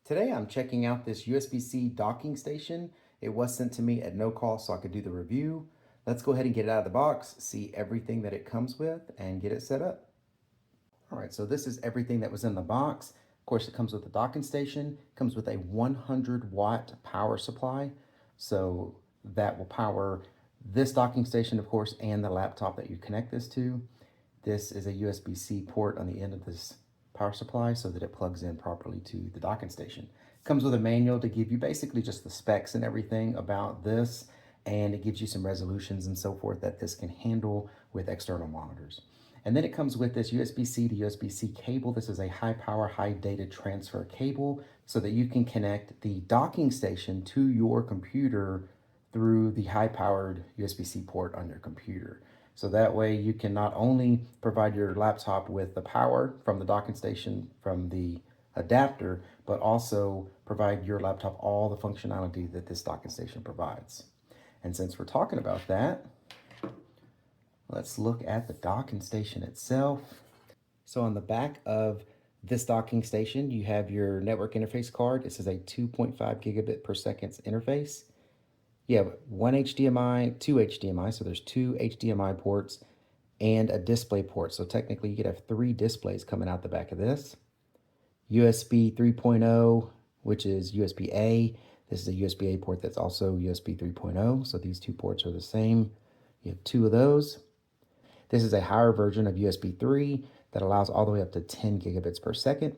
Today I'm checking out this USB-C docking station. It was sent to me at no cost so I could do the review. Let's go ahead and get it out of the box, see everything that it comes with, and get it set up. All right, so this is everything that was in the box. Of course, it comes with a docking station, comes with a 100-watt power supply. So that will power this docking station, of course, and the laptop that you connect this to. This is a USB-C port on the end of this power supply so that it plugs in properly to the docking station. Comes with a manual to give you basically just the specs and everything about this, and it gives you some resolutions and so forth that this can handle with external monitors. And then it comes with this USB-C to USB-C cable. This is a high power, high data transfer cable so that you can connect the docking station to your computer through the high powered USB-C port on your computer. So that way you can not only provide your laptop with the power from the docking station from the adapter, but also provide your laptop all the functionality that this docking station provides. And since we're talking about that, let's look at the docking station itself. So on the back of this docking station, you have your network interface card. This is a 2.5 gigabit per second interface. You have one HDMI, two HDMI, so there's two HDMI ports and a display port. So technically you could have three displays coming out the back of this. USB 3.0, which is USB-A. This is a USB-A port that's also USB 3.0. So these two ports are the same. You have two of those. This is a higher version of USB 3 that allows all the way up to 10 gigabits per second.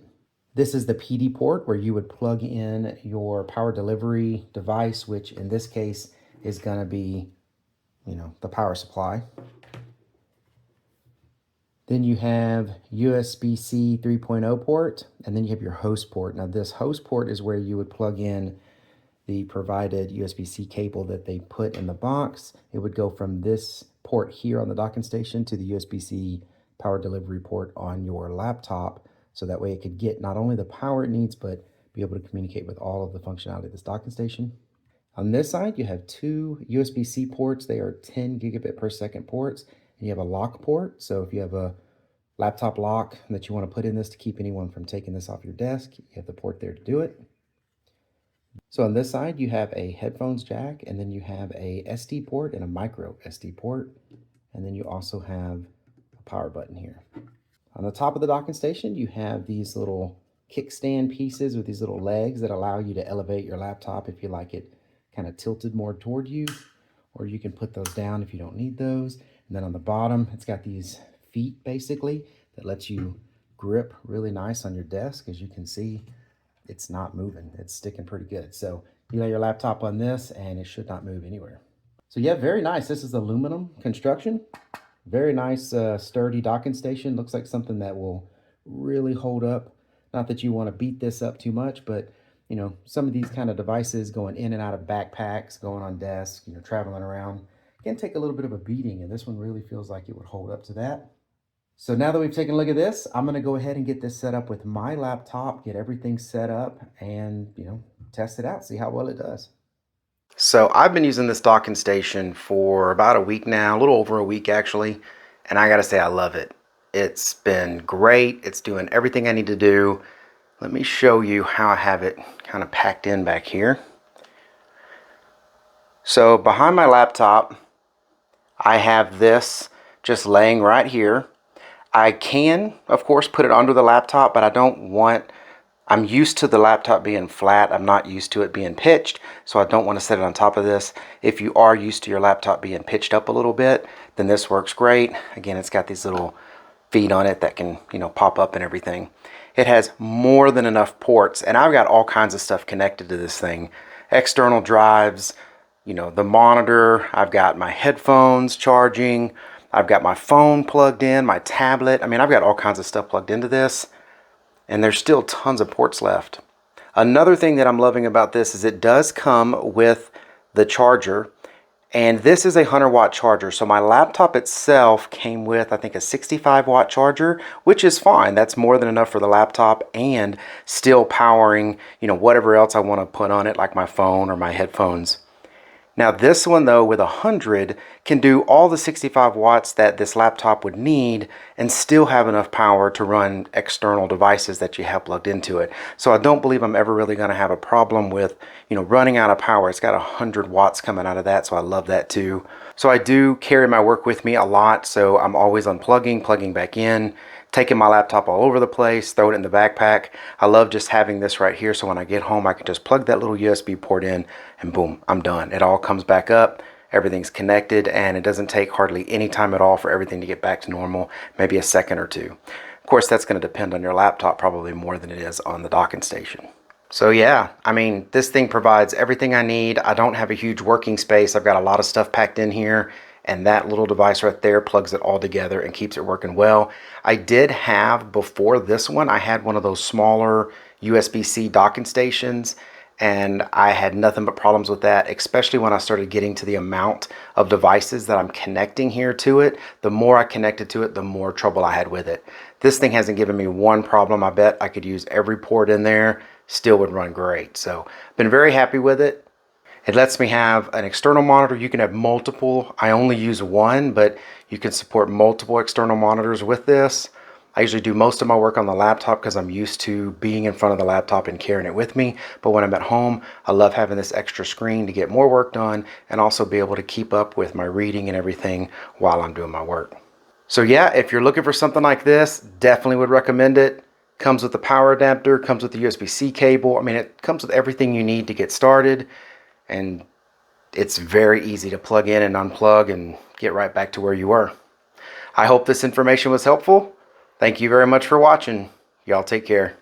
This is the PD port where you would plug in your power delivery device, which in this case is going to be, the power supply. Then you have USB-C 3.0 port, and then you have your host port. Now this host port is where you would plug in the provided USB-C cable that they put in the box. It would go from this port here on the docking station to the USB-C power delivery port on your laptop. So that way it could get not only the power it needs, but be able to communicate with all of the functionality of this docking station. On this side, you have two USB-C ports. They are 10 gigabit per second ports. And you have a lock port. So if you have a laptop lock that you want to put in this to keep anyone from taking this off your desk, you have the port there to do it. So on this side, you have a headphones jack, and then you have a SD port and a micro SD port. And then you also have a power button here. On the top of the docking station, you have these little kickstand pieces with these little legs that allow you to elevate your laptop if you like it kind of tilted more toward you, or you can put those down if you don't need those. And then on the bottom, it's got these feet basically that lets you grip really nice on your desk. As you can see, it's not moving. It's sticking pretty good. So you lay your laptop on this and it should not move anywhere. So yeah, very nice. This is aluminum construction. Very nice, sturdy docking station. Looks like something that will really hold up. Not that you want to beat this up too much, but some of these kind of devices going in and out of backpacks, going on desks, traveling around, can take a little bit of a beating, and this one really feels like it would hold up to that. So now that we've taken a look at this, I'm going to go ahead and get this set up with my laptop, get everything set up, and test it out, see how well it does. So I've been using this docking station for about a week now, a little over a week actually, and I gotta say I love it. It's been great. It's doing everything I need to do. Let me show you how I have it kind of packed in back here. So behind my laptop, I have this just laying right here. I can, of course, put it under the laptop, but I'm used to the laptop being flat. I'm not used to it being pitched, so I don't want to set it on top of this. If you are used to your laptop being pitched up a little bit, then this works great. Again, it's got these little feet on it that can, pop up and everything. It has more than enough ports, and I've got all kinds of stuff connected to this thing. External drives, the monitor, I've got my headphones charging, I've got my phone plugged in, my tablet. I mean, I've got all kinds of stuff plugged into this. And there's still tons of ports left. Another thing that I'm loving about this is it does come with the charger, and this is a 100-watt charger. So my laptop itself came with, I think, a 65-watt charger, which is fine. That's more than enough for the laptop and still powering, whatever else I want to put on it, like my phone or my headphones. Now this one though with 100 can do all the 65 watts that this laptop would need and still have enough power to run external devices that you have plugged into it. So I don't believe I'm ever really going to have a problem with, running out of power. It's got 100 watts coming out of that, so I love that too. So I do carry my work with me a lot, so I'm always unplugging, plugging back in, taking my laptop all over the place, throw it in the backpack. I love just having this right here, so when I get home I can just plug that little USB port in and boom, I'm done. It all comes back up, everything's connected, and it doesn't take hardly any time at all for everything to get back to normal, maybe a second or two. Of course, that's going to depend on your laptop probably more than it is on the docking station. So yeah, I mean, this thing provides everything I need. I don't have a huge working space. I've got a lot of stuff packed in here, and that little device right there plugs it all together and keeps it working well. I did have, before this one, I had one of those smaller USB-C docking stations, and I had nothing but problems with that, especially when I started getting to the amount of devices that I'm connecting here to it. The more I connected to it, the more trouble I had with it. This thing hasn't given me one problem. I bet I could use every port in there, still would run great. So been very happy with it. It lets me have an external monitor. You can have multiple. I only use one, but you can support multiple external monitors with this. I usually do most of my work on the laptop because I'm used to being in front of the laptop and carrying it with me. But when I'm at home, I love having this extra screen to get more work done and also be able to keep up with my reading and everything while I'm doing my work. So yeah, if you're looking for something like this, definitely would recommend it. Comes with the power adapter, comes with the USB-C cable. I mean, it comes with everything you need to get started, and it's very easy to plug in and unplug and get right back to where you were. I hope this information was helpful. Thank you very much for watching. Y'all take care.